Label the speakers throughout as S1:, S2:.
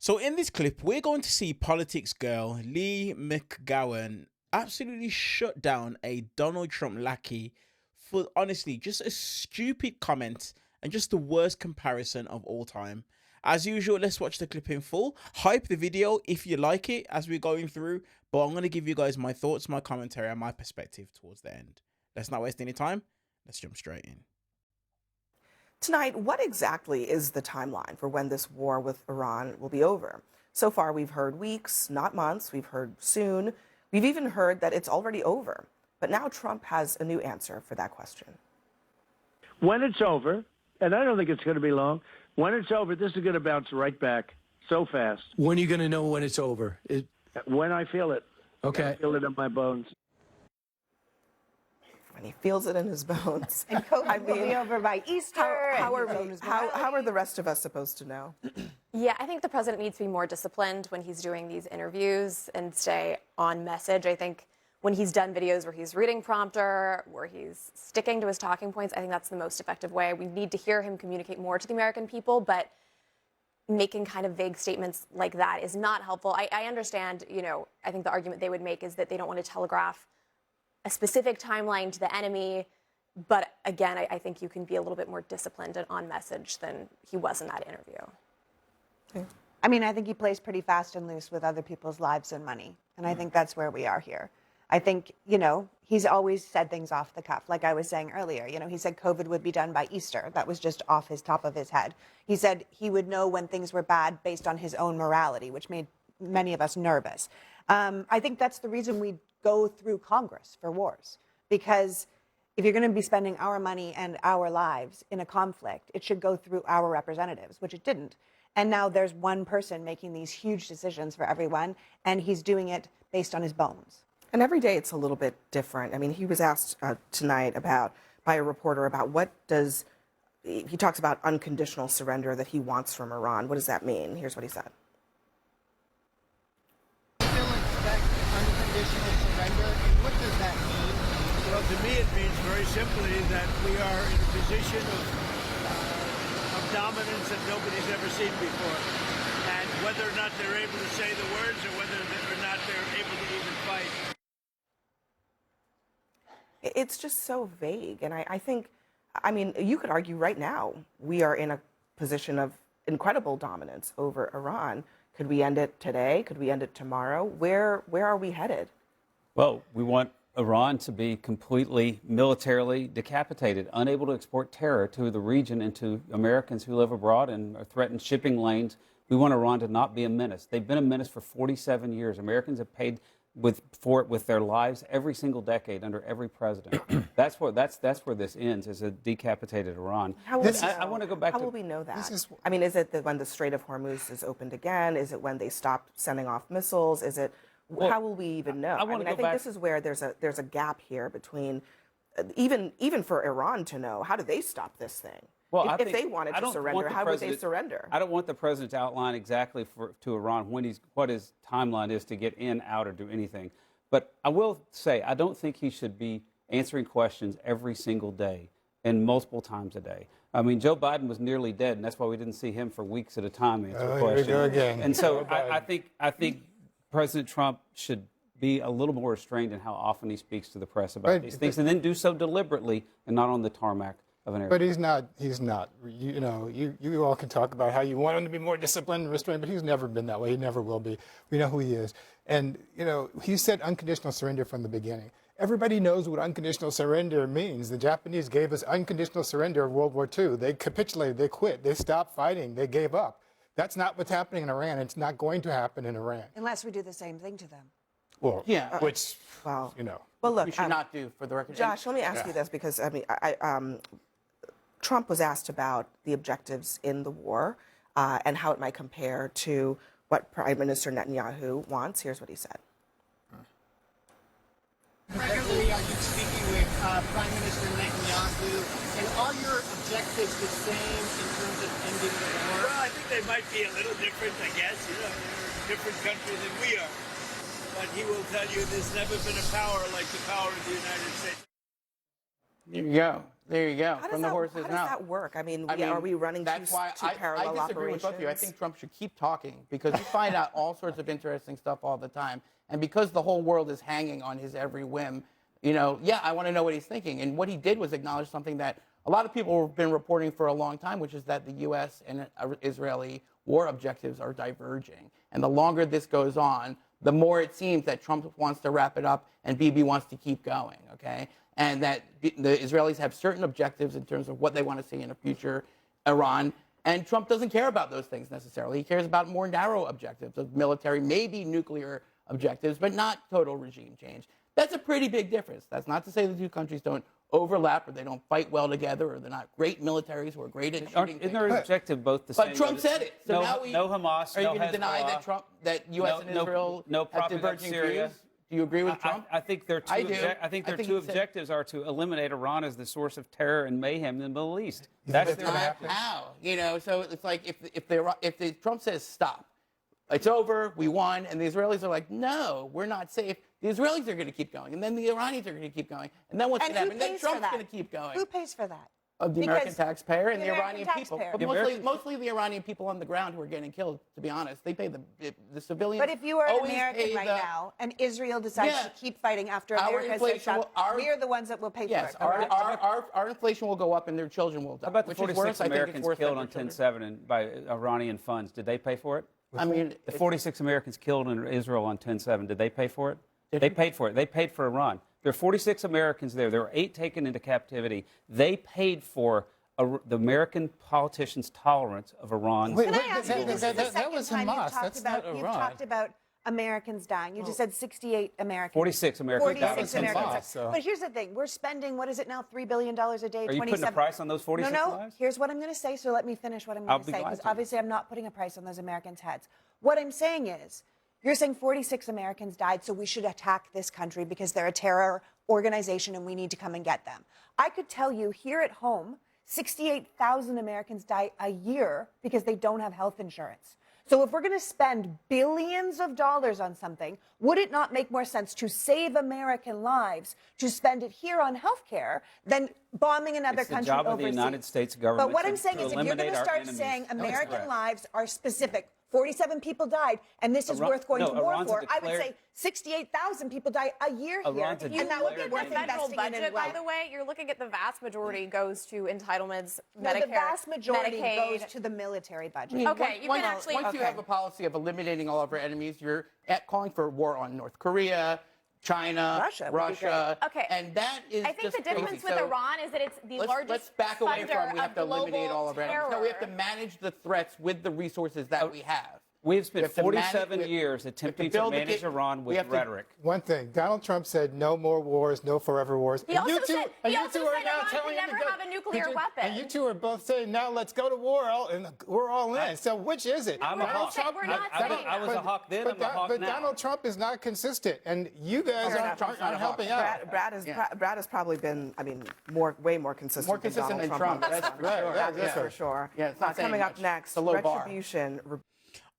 S1: So in this clip, we're going to see PoliticsGirl Leigh McGowan absolutely shut down a Donald Trump lackey for honestly just a stupid comment and just the worst comparison of all time. As usual, let's watch the clip in full. Hype the video if you like it as we're going through, but I'm going to give you guys my thoughts, my commentary, and my perspective towards the end. Let's not waste any time. Let's jump straight in.
S2: Tonight, what exactly is the timeline for when this war with Iran will be over? So far, we've heard weeks, not months. We've heard soon. We've even heard that it's already over. But now Trump has a new answer for that question.
S3: When it's over, and I don't think it's going to be long, when it's over, this is going to bounce right back so fast.
S4: When are you going to know when it's over?
S3: When I feel it.
S4: Okay.
S3: I feel it in my bones.
S2: When he feels it in his bones.
S5: And COVID will be over by Easter.
S2: How are the rest of us supposed to know?
S6: Yeah, I think the president needs to be more disciplined when he's doing these interviews and stay on message. I think when he's done videos where he's reading prompter, where he's sticking to his talking points, I think that's the most effective way. We need to hear him communicate more to the American people, but making kind of vague statements like that is not helpful. I understand, I think the argument they would make is that they don't want to telegraph a specific timeline to the enemy. But again, I think you can be a little bit more disciplined and on message than he was in that interview.
S2: Okay.
S5: I mean, I think he plays pretty fast and loose with other people's lives and money. And I think that's where we are here. I think, he's always said things off the cuff. Like I was saying earlier, he said COVID would be done by Easter. That was just off his top of his head. He said he would know when things were bad based on his own morality, which made many of us nervous. I think that's the reason we go through Congress for wars, because if you're going to be spending our money and our lives in a conflict, it should go through our representatives, which it didn't. And now there's one person making these huge decisions for everyone, and he's doing it based on his bones.
S2: And every day it's a little bit different. I mean, he was asked tonight by a reporter about he talks about unconditional surrender that he wants from Iran. What does that mean? Here's what he said.
S7: Unconditional surrender, and what does that mean?
S8: Well, to me it means very simply that we are in a position of dominance that nobody's ever seen before. And whether or not they're able to say the words or whether or not they're able to even fight.
S2: It's just so vague. And I think, you could argue right now we are in a position of incredible dominance over Iran. Could we end it today? Could we end it tomorrow? Where are we headed?
S9: Well, we want Iran to be completely militarily decapitated, unable to export terror to the region and to Americans who live abroad and are threatened shipping lanes. We want Iran to not be a menace. They've been a menace for 47 years. Americans have paid for it with their lives every single decade under every president. That's where this ends, is a decapitated Iran.
S2: I want to
S9: go back.
S2: How will we know that? Is it when the Strait of Hormuz is opened again? Is it when they stop sending off missiles? Is it? Well, how will we even know? I think this is where there's a gap here between even for Iran to know, how do they stop this thing? Well, if they wanted to surrender, how would they surrender?
S9: I don't want the president to outline exactly to Iran what his timeline is to get in, out, or do anything. But I will say I don't think he should be answering questions every single day and multiple times a day. I mean, Joe Biden was nearly dead, and that's why we didn't see him for weeks at a time answer questions.
S10: Here we go again.
S9: And so I think President Trump should be a little more restrained in how often he speaks to the press about these things, and then do so deliberately and not on the tarmac of an airport.
S10: But he's not. You all can talk about how you want him to be more disciplined and restrained, but he's never been that way. He never will be. We know who he is. And, he said unconditional surrender from the beginning. Everybody knows what unconditional surrender means. The Japanese gave us unconditional surrender of World War II. They capitulated. They quit. They stopped fighting. They gave up. That's not what's happening in Iran. It's not going to happen in Iran.
S5: Unless we do the same thing to them.
S10: Well,
S7: yeah.
S10: Which,
S2: well,
S7: Well, look, we should not do, for the record.
S2: Josh, let me ask you this, because, Trump was asked about the objectives in the war and how it might compare to what Prime Minister Netanyahu wants. Here's what he said.
S7: Regularly, are you speaking with Prime Minister Netanyahu, and are your objectives the same in terms of ending the war?
S8: Well, I think they might be a little different, I guess. They're a different country than we are. But he will tell you there's never been a power like the power of the United States.
S11: There you go. There you go.
S2: How does that work? I mean, are we running two parallel
S11: I disagree with both of you. I think Trump should keep talking because you find out all sorts of interesting stuff all the time. And because the whole world is hanging on his every whim, I want to know what he's thinking. And what he did was acknowledge something that a lot of people have been reporting for a long time, which is that the U.S. and Israeli war objectives are diverging. And the longer this goes on, the more it seems that Trump wants to wrap it up and Bibi wants to keep going, okay? And that the Israelis have certain objectives in terms of what they want to see in a future Iran. And Trump doesn't care about those things necessarily. He cares about more narrow objectives of military, maybe nuclear objectives, but not total regime change. That's a pretty big difference. That's not to say the two countries don't overlap or they don't fight well together or they're not great militaries who are great at shooting.
S9: Isn't their objective both the same?
S11: But Trump said it. So
S9: no Hamas,
S11: are you going to deny that U.S. and Israel have diverging views? Do you agree with Trump?
S9: I think their two objectives are to eliminate Iran as the source of terror and mayhem in the Middle East. That's their objective.
S11: How? So it's like if Trump says stop, it's over, we won, and the Israelis are like, no, we're not safe. The Israelis are going to keep going, and then the Iranians are going to keep going, and then what's going to happen? Then Trump's going to keep going.
S5: Who pays for that?
S11: The American taxpayer and the
S5: American
S11: Iranian people. But mostly the Iranian people on the ground who are getting killed, to be honest. They pay the civilians.
S5: But if you are an American right now and Israel decides to keep fighting after America says stop, we are the ones that will pay for it.
S11: Yes, our inflation will go up and their children will die.
S9: How about the 46 Americans killed on 10/7 by Iranian funds? Did they pay for it?
S11: I mean,
S9: the 46 Americans killed in Israel on 10/7, did they pay for it? They paid for it. They paid for Iran. There are 46 Americans there. There were 8 taken into captivity. They paid for the American politicians' tolerance of Iran.
S5: Can I ask you, this is the second time you've talked about Americans dying. You just said 68 Americans.
S9: 46 Americans died.
S5: 46 Americans. But here's the thing. We're spending, what is it now, $3 billion a day?
S9: Are you putting a price on those 46 lives?
S5: No. Here's what I'm going to say, so let me finish what I'm going to say, because obviously I'm not putting a price on those Americans' heads. What I'm saying is, you're saying 46 Americans died, so we should attack this country because they're a terror organization and we need to come and get them. I could tell you here at home, 68,000 Americans die a year because they don't have health insurance. So if we're going to spend billions of dollars on something, would it not make more sense to save American lives to spend it here on health care than bombing another country overseas?
S9: It's the job of the United States government.
S5: But what I'm saying is, if you're going to start saying American lives are specific, 47 people died, and this is worth going to war for, I would say 68,000 people die a year here.
S6: And that would be worth investing in. By the way, you're looking at the vast majority goes to entitlements, Medicare,
S5: the vast majority
S6: Medicaid.
S5: goes to the military budget.
S11: Once you have a policy of eliminating all of our enemies, you're calling for war on North Korea, China, Russia.
S6: Okay.
S11: And that is
S6: I think the difference with Iran is that it's the largest
S11: Let's back away from we have to eliminate all of our
S6: enemies.
S11: No, we have to manage the threats with the resources that we have.
S9: We've spent 47 years attempting to manage Iran with rhetoric.
S10: One thing, Donald Trump said no more wars, no forever wars.
S6: He also said Iran can never have a nuclear weapon.
S10: And you two are both saying, now let's go to war, and we're all in. So which is it?
S9: I'm a hawk. I was a hawk then, I'm a hawk now.
S10: But Donald Trump is not consistent, and you guys aren't helping out.
S2: Brad has probably been, way more consistent.
S11: More consistent than Trump.
S2: That's for sure.
S11: Yeah, it's not
S2: coming up next, retribution.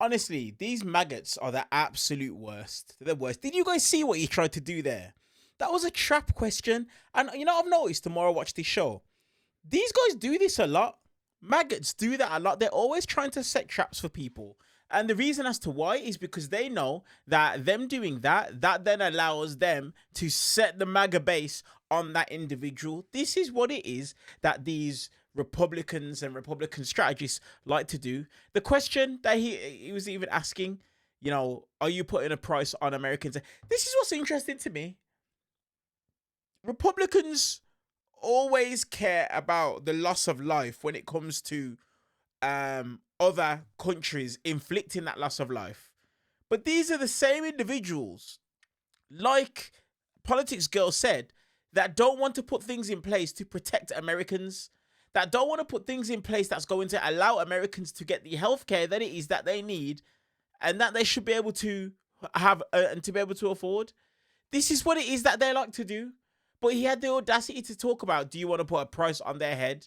S1: Honestly, these maggots are the absolute worst. They're the worst. Did you guys see what he tried to do there? That was a trap question. And I've noticed the more I watch this show, these guys do this a lot. Maggots do that a lot. They're always trying to set traps for people. And the reason as to why is because they know that them doing that then allows them to set the MAGA base on that individual. This is what it is that these Republicans and Republican strategists like to do. The question that he was even asking, are you putting a price on Americans? This is what's interesting to me. Republicans always care about the loss of life when it comes to other countries inflicting that loss of life. But these are the same individuals, like PoliticsGirl said, that don't want to put things in place to protect Americans, that don't want to put things in place that's going to allow Americans to get the healthcare that it is that they need and that they should be able to have and to be able to afford. This is what it is that they like to do. But he had the audacity to talk about, do you want to put a price on their head?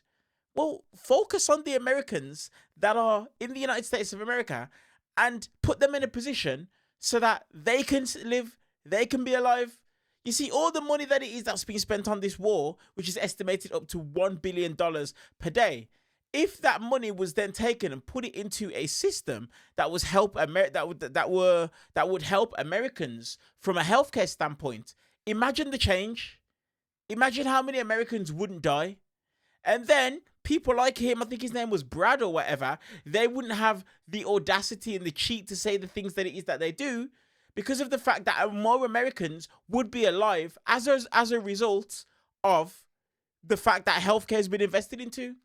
S1: Well, focus on the Americans that are in the United States of America and put them in a position so that they can live, they can be alive. You see, all the money that it is that's being spent on this war, which is estimated up to $1 billion per day, if that money was then taken and put it into a system that was that would help Americans from a healthcare standpoint, imagine the change. Imagine how many Americans wouldn't die. And then people like him, I think his name was Brad or whatever, they wouldn't have the audacity and the cheek to say the things that it is that they do, because of the fact that more Americans would be alive as a result of the fact that healthcare has been invested into.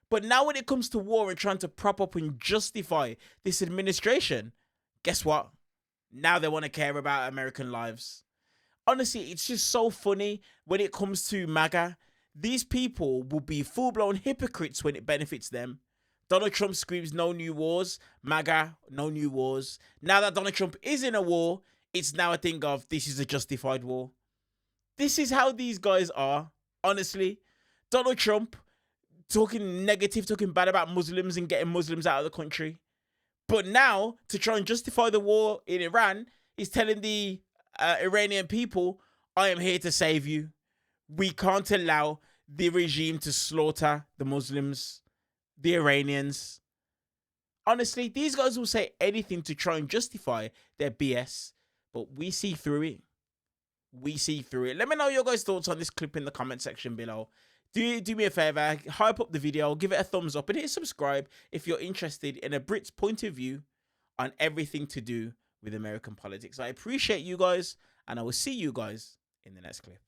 S1: But now when it comes to war and trying to prop up and justify this administration, guess what? Now they want to care about American lives. Honestly, it's just so funny when it comes to MAGA. These people will be full-blown hypocrites when it benefits them. Donald Trump screams no new wars. MAGA, no new wars. Now that Donald Trump is in a war, it's now a thing of this is a justified war. This is how these guys are, honestly. Donald Trump talking negative, talking bad about Muslims and getting Muslims out of the country. But now, to try and justify the war in Iran, he's telling the Iranian people, I am here to save you. We can't allow the regime to slaughter the Muslims, the Iranians. Honestly, these guys will say anything to try and justify their BS, but we see through it. We see through it. Let me know your guys' thoughts on this clip in the comment section below. Do me a favor, hype up the video, give it a thumbs up, and hit subscribe if you're interested in a Brit's point of view on everything to do with American politics. I appreciate you guys, and I will see you guys in the next clip.